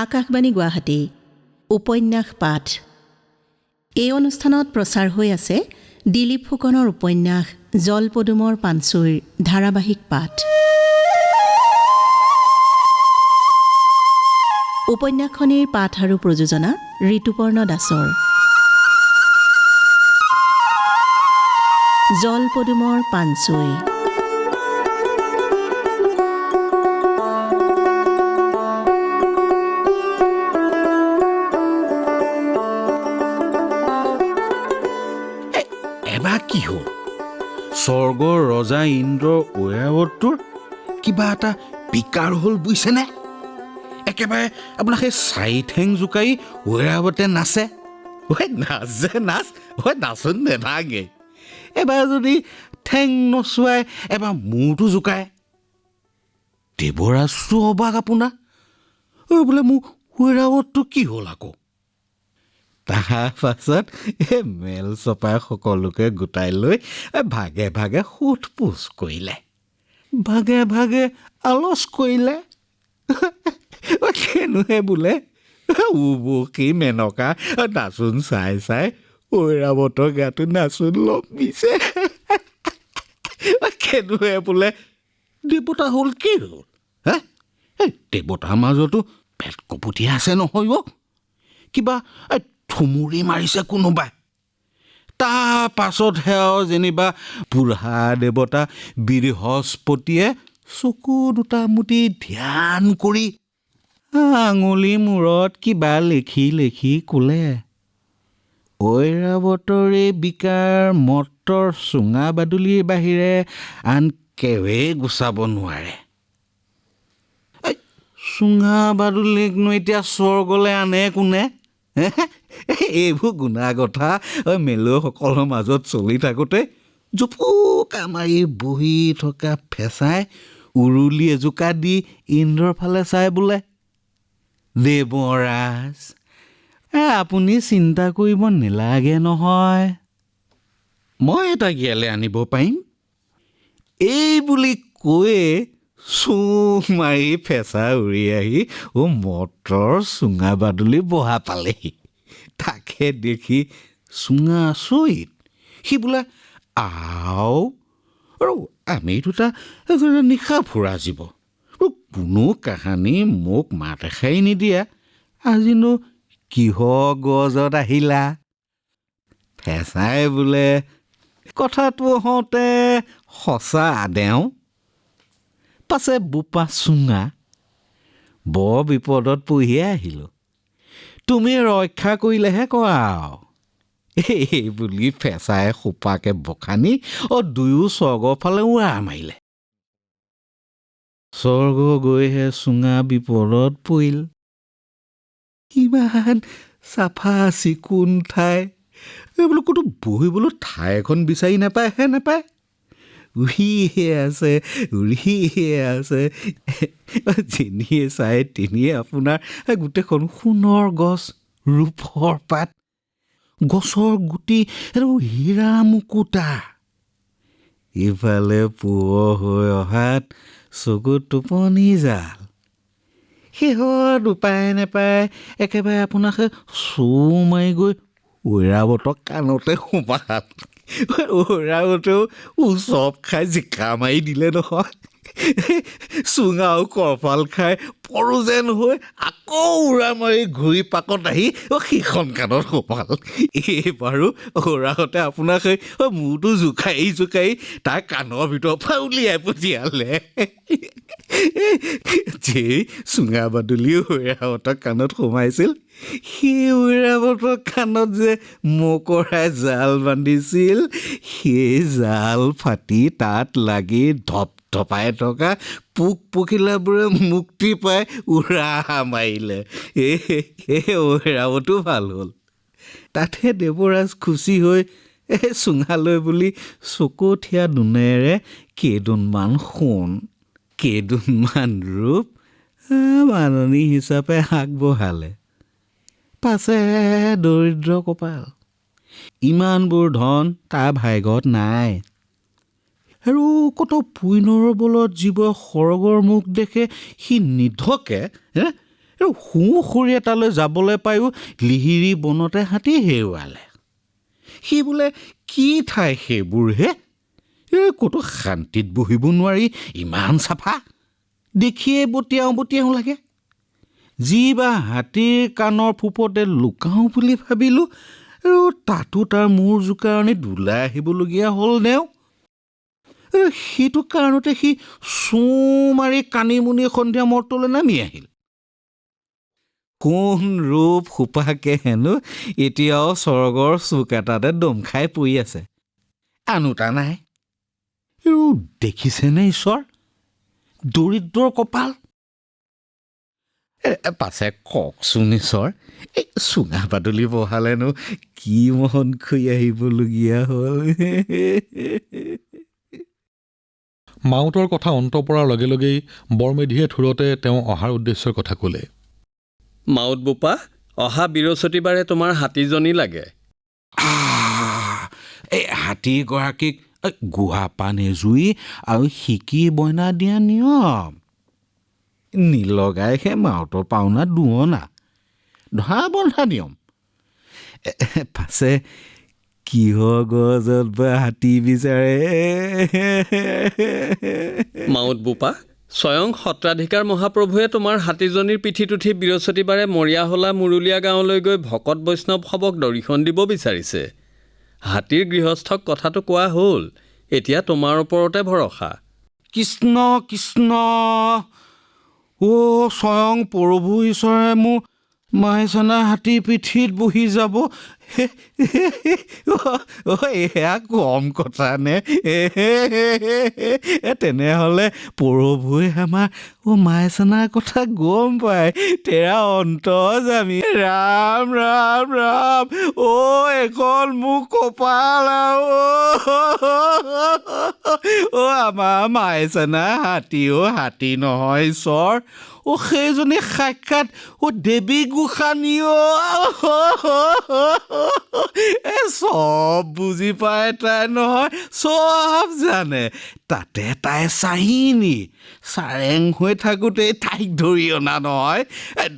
আকাশবাণী গুৱাহাটী উপন্যাস পাঠ। এই অনুষ্ঠানত প্ৰচাৰ হৈ আছে দিলীপ ফুকনৰ উপন্যাস জলপদুমৰ পানচুইৰ ধাৰাবাহিক পাঠ। উপন্যাসখনিৰ পাঠ আৰু প্ৰযোজনা ঋতুপৰ্ণ দাসৰ। জলপদুমৰ পানচুই। এবাৰ কি হ'ল? স্বৰ্গৰ ৰজা ইন্দ্ৰৰ ঐৰাৱতটোৰ কিবা এটা বিকাৰ হ'ল বুজিছেনে? একেবাৰে আপোনাৰ সেই চাৰিঠেং জোকাৰি ঐৰাৱতে নাচে। নাচোন নেভাগে। এবাৰ যদি ঠেং নচুৱাই এবাৰ মূৰটো জোকায়। দেৱৰাজটো অবাক আপোনাৰ। বোলে মোৰ ঐৰাৱতটো কি হ'ল আকৌ? তাৰ পাছত মেল চপাই সকলোকে গোটাই লৈ ভাগে ভাগে সোধ পোছ কৰিলে, ভাগে ভাগে আলোচ কৰিলে। কেনুহে বোলে উবকি মেনকা নাচোন চাই চাই ঐৰাৱতৰ গাটো নাচোন লম্বিছে। কেনুহে বোলে দেৱতা হ'ল কি হ'ল? দেৱতাৰ মাজতো পেট কপটীয়া আছে নহয় অ'। কিবা থুমুৰি মাৰিছে কোনোবাই। তাৰ পাছতহে আৰু যেনিবা বুঢ়া দেৱতা বৃহস্পতিয়ে চকু দুটা মুটি ধ্যান কৰি আঙুলি মূৰত কিবা লিখি লিখি ক'লে, ঐৰাৱতৰে বিকাৰ মটৰ চুঙা বাদুলিৰ বাহিৰে আন কেৱে গুচাব নোৱাৰে। চুঙা বাদুলিকনো এতিয়া স্বৰ্গলৈ আনে কোনে? এইবোৰ গুণা কথা মেলুসকলৰ মাজত চলি থাকোঁতে জোপোকা মাৰি বহি থকা ফেঁচাই উৰুলি এজোকা দি ইন্দ্ৰৰ ফালে চাই বোলে, দেৱৰাজ আপুনি চিন্তা কৰিব নেলাগে নহয়, মই এটা গিয়ালে আনিব পাৰিম। এই বুলি কৈয়ে চুম মাৰি ফেঁচা উৰি আহি মটৰ চুঙা বাদুলি বহা পালেহি। তাকে দেখি চুঙা আচৰিত। সি বোলে আও আৰু আমি দুটা নিশা ফুৰা জীৱ, কোনো কাহানি মোক মাত এষাৰি নিদিয়া, আজিনো কিহৰ গজত আহিলা? ফেঁচাই বোলে কথাটো হওঁতে সঁচা দেওঁ, পাছে বোপা চুঙা বৰ বিপদত পৰিয়ে আহিলোঁ, তুমি ৰক্ষা কৰিলেহে কৰা আৰু। এই বুলি ফেঁচাই সোপাকে বখানি দুয়ো স্বৰ্গৰ ফালে উৰা মাৰিলে। স্বৰ্গ গৈহে চুঙা বিপদত পৰিল। ইমান চাফা চিকুণ ঠাই, বোলো ক'তো বহিবলৈ ঠাই এখন বিচাৰি নাপায়হে নাপায়। উৰিয়ে আছে যেনিয়ে চাই তেনিয়ে আপোনাৰ গোটেইখন সোণৰ গছ, ৰূপৰ পাত, গছৰ গুটি হীৰা মুকুতা। ইফালে পোহৰ হৈ অহাত চকুত টোপনি জাল। শেহত উপায় নেপায় একেবাৰে আপোনাক চৌ মাৰি গৈ ঐৰাৱতক কাণতে সোমাল। ঐৰাৱতেও চব খাই জিকা মাৰি দিলে নহয়। চুঙাও কৰপাল খাই পৰো যেন হৈ আকৌ উৰা মাৰি ঘূৰি পাকত আহি সিখন কাণত সোমাল। এইবাৰো ঐৰাৱতে আপোনাক মূৰটো জোকাৰি তাৰ কাণৰ ভিতৰৰ পৰা উলিয়াই পঠিয়ালে। যেই চুঙা বাদুলি ঐৰাৱতৰ কাণত সোমাইছিল, সেই ঐৰাৱতৰ কাণত যে মকৰাই জাল বান্ধিছিল, সেই জাল ফাটি তাত লাগি ধপাই থকা পোক পখিলাবোৰে মুক্তি পাই উৰা মাৰিলে। ঐৰাৱতো ভাল হ'ল। তাতে দেৱৰাজ খুচি হৈ চুঙালৈ বুলি চকঠীয়া দুনেৰে কেইদুনমান সোণ, কেইদুনমান ৰূপ মাননি হিচাপে আগবঢ়ালে। পাছে দৰিদ্ৰ কপাল, ইমানবোৰ ধন তাৰ ভাগ্যত নাই। আৰু কত পুইনৰ বলত জীৱ সৰগৰ মুখ দেখে সি নিধকে সুঁসুৰি এটালৈ যাবলৈ পায়ো লিহিৰি বনতে হাতী হেৰুৱালে। সি বোলে কি ঠাই সেইবোৰ হে? ক'তো শান্তিত বহিব নোৱাৰি, ইমান চাফা, দেখিয়ে বতিয়াওঁ বতিয়াওঁ লাগে। যি বা হাতীৰ কাণৰ ফুপতে লুকাওঁ বুলি ভাবিলোঁ, আৰু তাতো তাৰ মূৰ জোকাৰণিত ওলাই আহিবলগীয়া হ'ল নেও। সেইটো কাৰণতে সি চুঁ মাৰি কানিমুনি সন্ধিয়া মৰ্তলৈ নামি আহিল। কোন ৰূপ সোপাকে হেনো এতিয়াও স্বৰ্গৰ চুক এটাতে দম খাই পৰি আছে, আনোতা নাই। দেখিছেনে ঈশ্বৰ, দৰিদ্ৰৰ কপাল। পাছে কওকচোন ঈশ্বৰ, এই চুঙা বাদুলি বহালেনো কি মহন খৈ আহিবলগীয়া হ'ল? মাউতৰ কথা অন্ত পৰাৰ লগে লগেই বৰমেধিয়ে থোৰতে তেওঁ অহাৰ উদ্দেশ্যৰ কথা ক'লে। মাউত বোপা, অহা বৃহস্পতিবাৰে তোমাৰ হাতীজনী লাগে। এই হাতীগৰাকীক গুহা পাণ এজুই আৰু শিকি বইনা দিয়া নিয়ম নিলগাইহে মাউতৰ পাওনা দুৱনা ধৰা বন্ধা নিয়ম। পাছে কিহৰ গজত বা হাতী বিচাৰে? মাউত বোপা, স্বয়ং সত্ৰাধিকাৰ মহাপ্ৰভুৱে তোমাৰ হাতীজনীৰ পিঠিত উঠি বৃহস্পতিবাৰে মৰিয়াহলা মুৰুলীয়া গাঁৱলৈ গৈ ভকত বৈষ্ণৱসৱক দৰ্শন দিব বিচাৰিছে। হাতীৰ গৃহস্থক কথাটো কোৱা হ'ল, এতিয়া তোমাৰ ওপৰতে ভৰসা। কৃষ্ণ কৃষ্ণ, স্বয়ং প্ৰভু ঈশ্বৰে মোৰ মাইচনা হাতীৰ পিঠিত বহি যাব, এয়া কম কথা নে? তেনেহ'লে প্ৰভুৱে আমাৰ মাইচনাৰ কথা গম পায়, তেৰা অন্তৰ্যামী। ৰাম ৰাম ৰাম, এখন মোক কপাল আৰু আমাৰ মাইচনা হাতীও হাতী নহয় ঈশ্বৰ, সেইজনী সাক্ষাৎ দেৱী গোসাঁনীও। চব বুজি পায় তাই নহয়, চব জানে। তাতে তাই চাহিনী চাৰেং হৈ থাকোঁতে তাইক ধৰি অনা নহয়,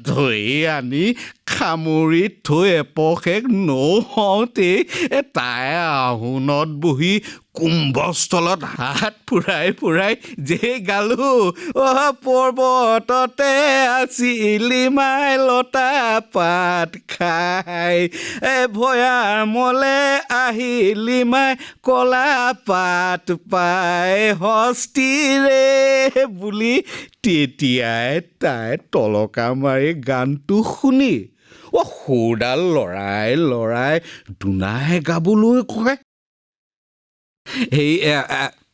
ধৰি আনি খামুৰিত থৈ এপশেক নহওঁতেই তাই আহোনত বহি কুম্ভস্থলত হাত ফুৰাই ফুৰাই যে গালো, পৰ্বততে আছিলি মাই লতা পাত খাই, ভৈয়ামলে আহিলি মাই কলা পাত পাই হস্তিৰে বুলি তেতিয়াই তাই তলকা মাৰি গানটো শুনি সুৰডাল লৰাই লৰাই দুনাই গাবলৈ কয়।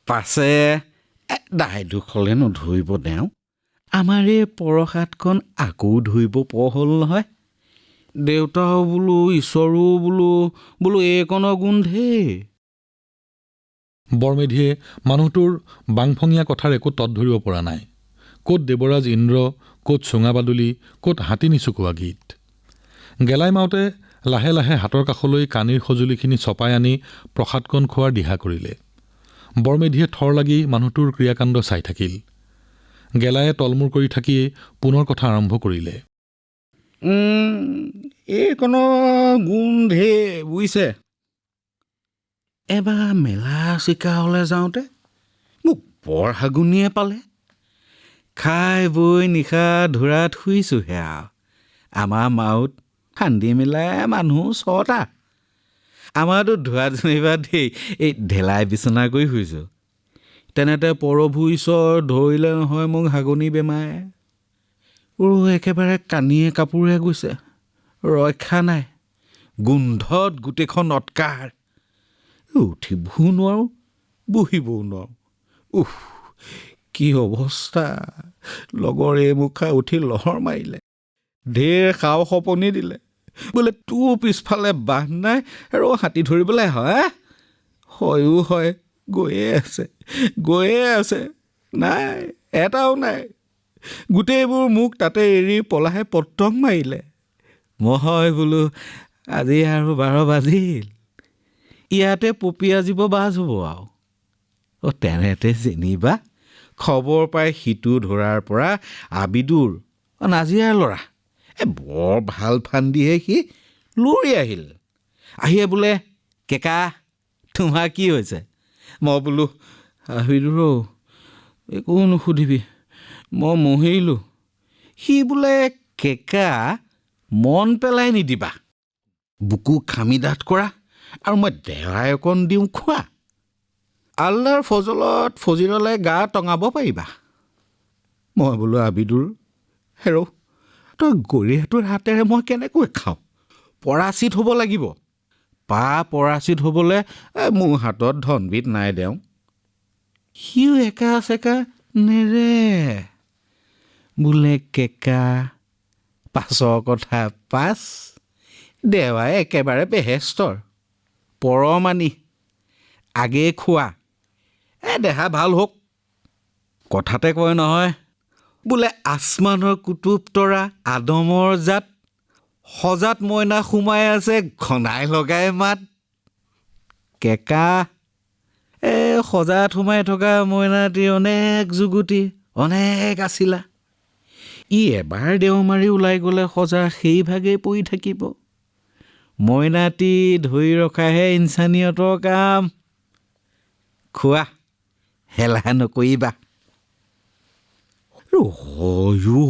পাছে দাইদোখলে নধৰিব দেওঁ, আমাৰ এই পৰসাতখন আকৌ ধৰিব পৰা হ'ল নহয়। দেউতাও বোলো ঈশ্বৰো বোলো এইকণৰ গোন্ধেই। বৰমেধিয়ে মানুহটোৰ বাংফঙীয়া কথাৰ একো তত ধৰিব পৰা নাই। ক'ত দেৱৰাজ ইন্দ্ৰ, ক'ত চুঙা বাদুলি, ক'ত হাতী নিচুকোৱা গীত। গেলাই মাউতে লাহে লাহে হাতৰ কাষলৈ কাণীৰ সঁজুলিখিনি চপাই আনি প্ৰসাদকণ খোৱাৰ দিহা কৰিলে। বৰমেধিয়ে থৰ লাগি মানুহটোৰ ক্ৰিয়াকাণ্ড চাই থাকিল। গেলায়ে তলমূৰ কৰি থাকিয়েই পুনৰ কথা আৰম্ভ কৰিলে। এইকণৰ গোন্ধে বুজিছে। এবাৰ মেলা চিকাৰলৈ যাওঁতে মোক বৰ হাগুনিয়ে পালে। খাই বৈ নিশা ধৰাত শুইছোঁহে আৰু। আমাৰ মাউত ফান্দি মেলাই মানুহ 6টা। আমাৰতো ধোৱা যেনিবা দেই এই ঢেলাই বিচনা কৰি শুইছোঁ। তেনেতে প্ৰভু ঈশ্বৰ ধৰিলে নহয় মোক হাগনি বেমাৰে। একেবাৰে কানিয়ে কাপোৰে গৈছে, ৰক্ষা নাই, গোন্ধত গোটেইখন অটকাৰ। উঠিবও নোৱাৰোঁ, বহিবও নোৱাৰোঁ। কি অৱস্থা। লগৰ এই মুখা উঠি লহৰ মাৰিলে, ঢেৰ সাও সপনি দিলে, বোলে তোৰ পিছফালে বান্ধ নাই আৰু হাতী ধৰিবলৈ হয়। হয়ো হয়, গৈয়ে আছে, নাই এটাও নাই। গোটেইবোৰ মোক তাতে এৰি পলাহে পতং মাৰিলে। মই বোলো আজি আৰু 12 বাজিল, ইয়াতে পপীয়া জীৱ বাজ হ'ব আৰু। তেনেতে যেনিবা খবৰ পাই সিটো ধৰাৰ পৰা আবিদুৰ নাজিৰাৰ ল'ৰা বৰ ভাল ফান্দিহে সি লৰি আহিল। আহিয়ে বোলে, কেকা তোমাৰ কি হৈছে? মই বোলো, হাবিদুৰ একো নুসুধিবি, মই মহিলোঁ। সি বোলে, কেকা মন পেলাই নিদিবা, বুকু খামি ডাঠ কৰা আৰু মই দেৱাই অকণ দিওঁ খোৱা। আল্লাৰ ফজলত ফজিৰলে গা টঙাব পাৰিবা। মই বোলো, আবিদুৰ হেৰ' তই গৰিয়াটোৰ হাতেৰে মই কেনেকৈ খাওঁ? পৰাচিত হ'ব লাগিব। পৰাচিত হ'বলৈ মোৰ হাতত ধনবিধ নাই দেওঁ। সিও একা চেকা নেৰে। বোলে, কেকা পাছৰ কথা পাছ, দেৱাই একেবাৰে বেহেস্তৰ পৰমানি, আগে খোৱা দেহা ভাল হওক। কথাতে কয় নহয়, বোলে আসমানৰ কুটুব তৰা আদমৰ জাত, সজাত মইনা সোমাই আছে ঘনাই লগাই মাত। কেকা সজাত সোমাই থকা মইনাটি অনেক যুগুটি অনেক আছিলা। ই এবাৰ দেওমাৰি ওলাই গ'লে সজা সেইভাগেই পৰি থাকিব। মইনাটি ধৰি ৰখাহে ইনচানিয়তৰ কাম। খোৱা, হেলা নকৰিবা।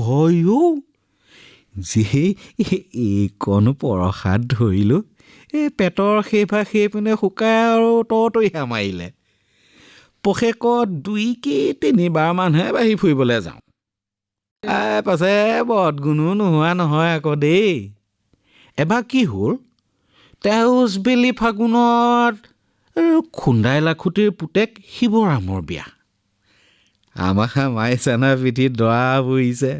হয়ো যে এইকণ পৰসাদ ধৰিলোঁ, পেটৰ সেইপিনে শুকাই আৰু তৰতৰিহা মাৰিলে। পষেকত 2-3বাৰমানহে বাঢ়ি ফুৰিবলৈ যাওঁ। পাছে বদগুণো নোহোৱা নহয় আকৌ দেই। এবাৰ কি হ'ল, তেউজ বেলি ফাগুনত খুন্দাই লাখুটিৰ পুতেক শিৱৰামৰ বিয়া। আমাৰ মাইচানা পিঠিত দৰা বহিছে,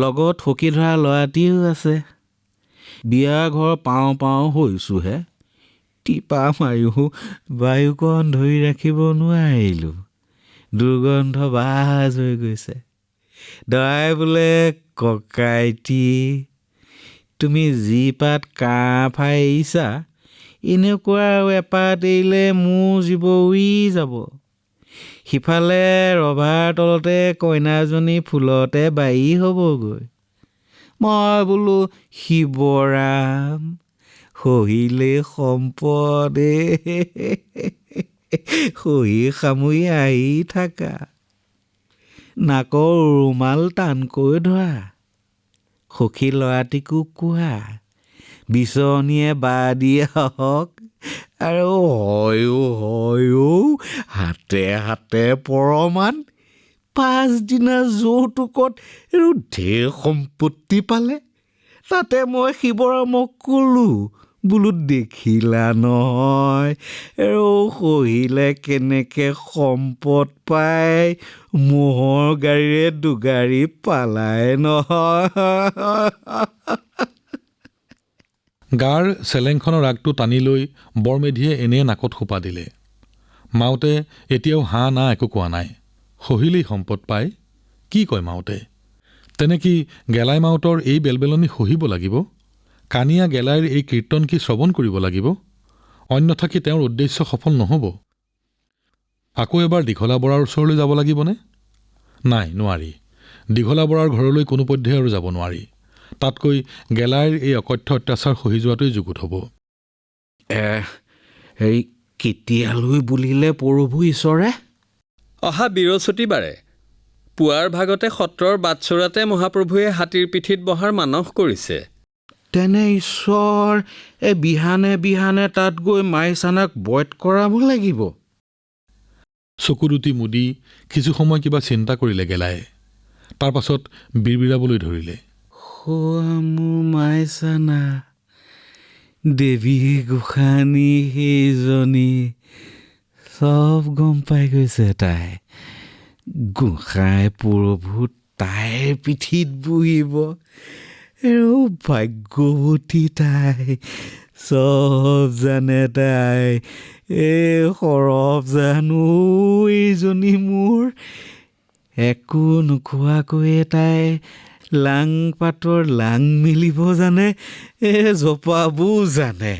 লগত সখী ধৰা ল'ৰাটিও আছে। বিয়া ঘৰ পাওঁ হৈছোঁহে, টিপা মাৰিও বায়ুকণ ধৰি ৰাখিব নোৱাৰিলোঁ। দুৰ্গন্ধ বাজ হৈ গৈছে। দৰাই বোলে, ককাইটি তুমি যি পাত কাঁফাই এৰিছা, এনেকুৱা আৰু এপাত এৰিলে মোৰ জীৱ উৰি যাব। সিফালে ৰভাৰ তলতে কইনাজনী ফুলতে বাৰী হ'বগৈ। মই বোলো, শিৱৰাম সহিলে সম্পদ, সহি সামৰি আহি থাকা। নাকৰ ৰুমাল টানকৈ ধৰা, সখী ল'ৰাটিকো কোৱা, বিচনীয়ে বা দিয়ে আহক। আৰু হয়ো হাতে হাতে পৰমান। 5 দিনা যৌতুকত ঢেৰ সম্পত্তি পালে। তাতে মই শিৱৰামক ক'লোঁ, বোলো দেখিলা নহয় সহিলে কেনেকে সম্পদ পায়, ম'হৰ গাড়ীৰে 2 গাড়ী পালাই নহয়। গাৰ চেলেংখনৰ আগটো টানি লৈ বৰমেধিয়ে এনে নাকত সোপা দিলে। মাউতে এতিয়াও হাঁ না একো কোৱা নাই। সহিলেই সম্পদ পায়, কি কয় মাউতে? তেনে কি গেলাই মাউতৰ এই বেলবেলনি সহিব লাগিব? কানিয়া গেলাইৰ এই কীৰ্তন কি শ্ৰৱণ কৰিব লাগিব? অন্যথা কি তেওঁৰ উদ্দেশ্য সফল নহ'ব? আকৌ এবাৰ দীঘলা বৰাৰ ওচৰলৈ যাব লাগিবনে? নাই, নোৱাৰি। দীঘলা বৰাৰ ঘৰলৈ কোনোপধ্যে আৰু যাব নোৱাৰি। তাতকৈ গেলাইৰ এই অকথ্য অত্যাচাৰ সহি যোৱাটোৱেই যুগুত হ'ব। কেতিয়ালৈ বুলিলে প্ৰভু ঈশ্বৰে? অহা বৃহস্পতিবাৰে পুৱাৰ ভাগতে সত্ৰৰ বাটচৰাতে মহাপ্ৰভুৱে হাতীৰ পিঠিত বহাৰ মানস কৰিছে। তেনে ঈশ্বৰ বিহানে তাত গৈ মাইচানাক বধ কৰাব লাগিব। চকু দুটি মুদি কিছু সময় কিবা চিন্তা কৰিলে গেলাই। তাৰ পাছত বিৰবিৰাবলৈ ধৰিলে। মোৰ মাইচানা, দেৱী গোসানী সেইজনী চব গম পাই গৈছে তাই। গোসাঁই প্ৰভু তাইৰ পিঠিত বহিব। ভাগ্যৱতী তাই, চব জানে তাই। সৰব জানো এইজনী মোৰ। একো নোখোৱাকৈয়ে তাই লাং পাতৰ লাং মেলিব জানে, জপাবও জানে।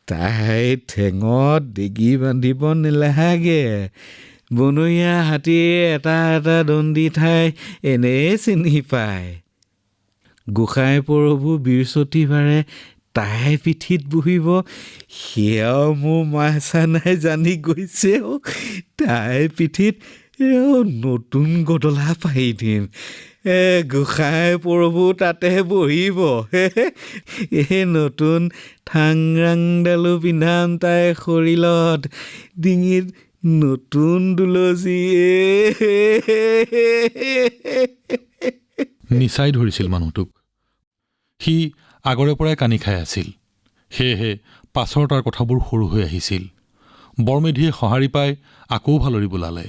তাই ঠেঙত ডিগি বান্ধিব নেলাগে। বনৰীয়া হাতীয়ে এটা দণ্ডি ঠাই এনেই চিনি পায়। গোসাঁই প্ৰভু বৃহস্পতিবাৰে তাই পিঠিত বহিব, সেয়াও মোৰ মাইচা নাই জানি গৈছে। তাই পিঠিত নতুন গদলা পাৰি দিম। গোসাঁই প্ৰভু তাতে বহিব। এই নতুন ঠাংৰাংডালো পিন্ধাম তাই শৰীৰত, ডিঙিত নতুন দুলচি। নিচাই ধৰিছিল মানুহটোক। সি আগৰে পৰাই কানি খাই আছিল, সেয়েহে পাছৰ তাৰ কথাবোৰ সৰু হৈ আহিছিল। বৰমেধিয়ে সঁহাৰি পাই আকৌ ভালৰি বোলালে।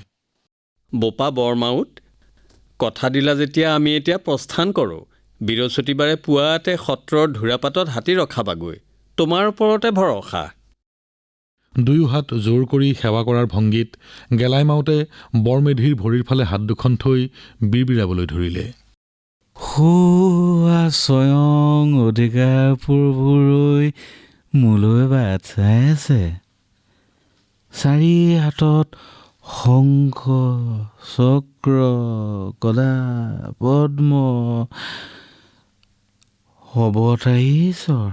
বোপা বৰমাউত, কথা দিলা যেতিয়া আমি এতিয়া প্ৰস্থান কৰোঁ। বৃহস্পতিবাৰে পুৱাতে সত্ৰৰ ধোৰাপাতত হাতী ৰখাবাগৈ। তোমাৰ ওপৰতে ভৰসা। দুয়ো হাত জোৰ কৰি সেৱা কৰাৰ ভংগীত গেলাই মাউতে বৰমেধিৰ ভৰিৰ ফালে হাত দুখন থৈ বিৰবিৰাবলৈ ধৰিলে। স্বয়ং অধিকাৰ প্ৰভুৰৈ মোলৈ বাট চাই আছে। চাৰি হাতত শংখ চক্ৰ গদা পদ্ম, অৱতাৰীশ্বৰ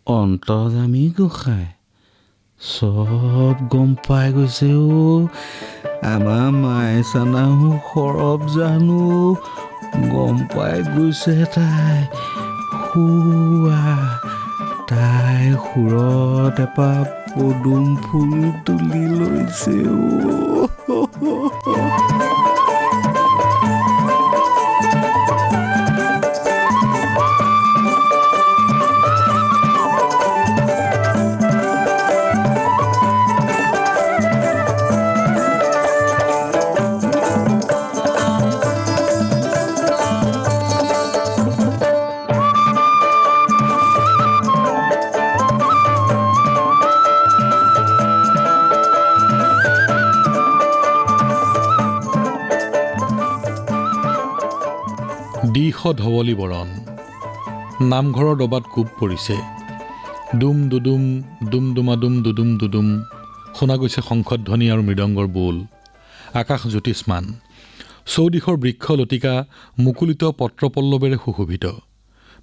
অন্তৰ্যামী গোসাঁই চব গম পাই গৈছে। আমাৰ মাইচানাও সৰব জানো গম পাই গৈছে। তাই সুৰত এপাহ পদুম ফুল তুলি লৈছে। দিশ ধৱলী বৰণ। নামঘৰৰ দবাত কোব পৰিছে। দুম দুদুম দুম দুমাদুম দুদুম দুদুম শুনা গৈছে শংখধ্বনি আৰু মৃদংগৰ বোল। আকাশ জ্যোতিষ্মান। চৌদিশৰ বৃক্ষ লতিকা মুকুলিত পত্ৰপল্লৱেৰে সুশোভিত।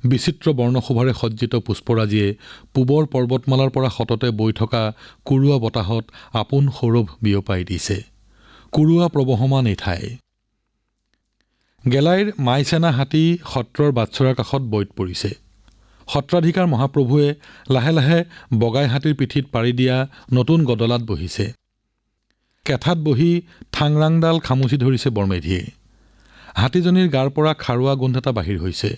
বিচিত্ৰ বৰ্ণশোভাৰে সজ্জিত পুষ্পৰাজীয়ে পূবৰ পৰ্বতমালাৰ পৰা সততে বৈ থকা কুৰুৱা বতাহত আপোন সৌৰভ বিয়পাই দিছে। কুৰুৱা প্ৰবহমান এই ঠাই। গেলাইৰ মাইচেনা হাতী সত্ৰৰ বাটচৰাৰ কাষত বৈত পৰিছে। সত্ৰাধিকাৰ মহাপ্ৰভুৱে লাহে লাহে বগাই হাতীৰ পিঠিত পাৰি দিয়া নতুন গদলাত বহিছে। কেঠাত বহি ঠাংৰাংডাল খামুচি ধৰিছে বৰমেধিয়ে। হাতীজনীৰ গাৰ পৰা খাৰুৱা গোন্ধ এটা বাহিৰ হৈছে।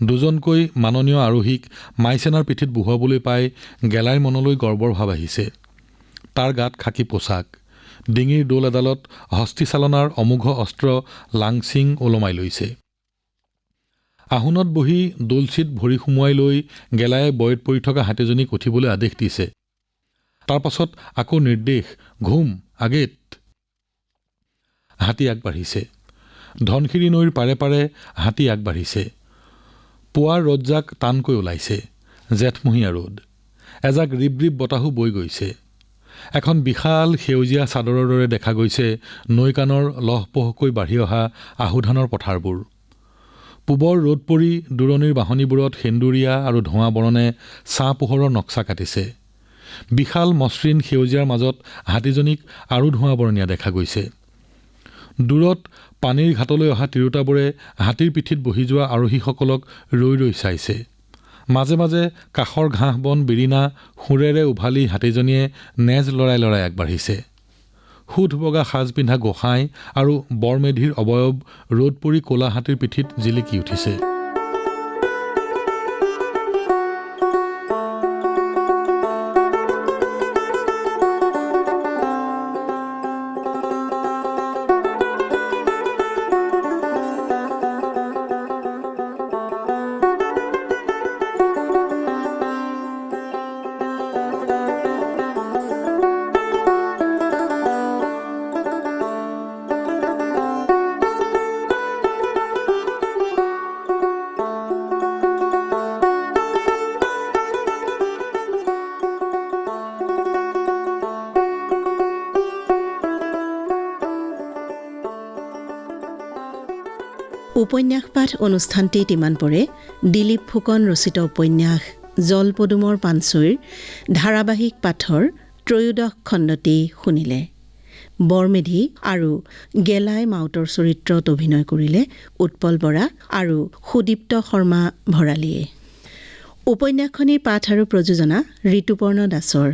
দুজনকৈ মাননীয় আৰোহীক মাইচেনাৰ পিঠিত বহুৱাবলৈ পাই গেলাইৰ মনলৈ গৰ্বৰ ভাৱ আহিছে। তাৰ গাত খাকী পোছাক, ডিঙিৰ দোল এডালত হস্তিচালনাৰ অমোঘ অস্ত্ৰ লাংচিং ওলমাই লৈছে। আহোনত বহি দোলচিত ভৰি সুমুৱাই লৈ গেলায়ে বৈত পৰি থকা হাতীজনীক উঠিবলৈ আদেশ দিছে। তাৰ পাছত আকৌ নিৰ্দেশ, ঘুম আগেত। হাতী আগবাঢ়িছে। ধনশিৰি নৈৰ পাৰে পাৰে হাতী আগবাঢ়িছে। পুৱাৰ ৰ'দজাক টানকৈ ওলাইছে। জেঠমহীয়া ৰ'দ। এজাক ৰিব ৰিব বতাহো বৈ গৈছে। এখন বিশাল সেউজীয়া চাদৰৰ দৰে দেখা গৈছে নৈকানৰ লহপহকৈ বাঢ়ি অহা আহুধানৰ পথাৰবোৰ। পূবৰ ৰ'দ পৰি দূৰণিৰ বাঁহনিবোৰত সেন্দুৰীয়া আৰু ধোঁৱা বৰণে ছাঁ পোহৰৰ নক্সা কাটিছে। বিশাল মসৃণ সেউজীয়াৰ মাজত হাতীজনীক আৰু ধোঁৱা বৰণীয়া দেখা গৈছে। দূৰত পানীৰ ঘাটলৈ অহা তিৰোতাবোৰে হাতীৰ পিঠিত বহি যোৱা আৰোহীসকলক ৰৈ ৰৈ চাইছে। মাজে মাজে কাষৰ ঘাঁহ বন বিৰিণা সুৰেৰে উভালি হাতীজনীয়ে নেজ লৰাই লৰাই আগবাঢ়িছে। সুধ বগা সাজ পিন্ধা গোসাঁই আৰু বৰমেধিৰ অৱয়ব ৰ'দ পৰি ক'লা হাতীৰ পিঠিত জিলিকি উঠিছে। উপন্যাস পাঠ অনুষ্ঠানটিত ইমান পৰে দিলীপ ফুকন ৰচিত উপন্যাস জলপদুমৰ পাণচুইৰ ধাৰাবাহিক পাঠৰ ত্ৰয়োদশ খণ্ডটি শুনিলে। বৰমেধি আৰু গেলাই মাউতৰ চৰিত্ৰত অভিনয় কৰিলে উৎপল বৰা আৰু সুদীপ্ত শৰ্মা ভৰালীয়ে। উপন্যাসখনিৰ পাঠ আৰু প্ৰযোজনা ঋতুপৰ্ণ দাসৰ।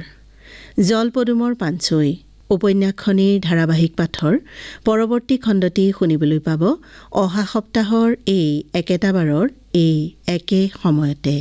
জলপদুমৰ পাণচুই উপন্যাসখনিৰ ধাৰাবাহিক পাঠৰ পৰৱৰ্তী খণ্ডটি শুনিবলৈ পাব অহা সপ্তাহৰ এই একেটা বাৰৰ এই একে সময়তে।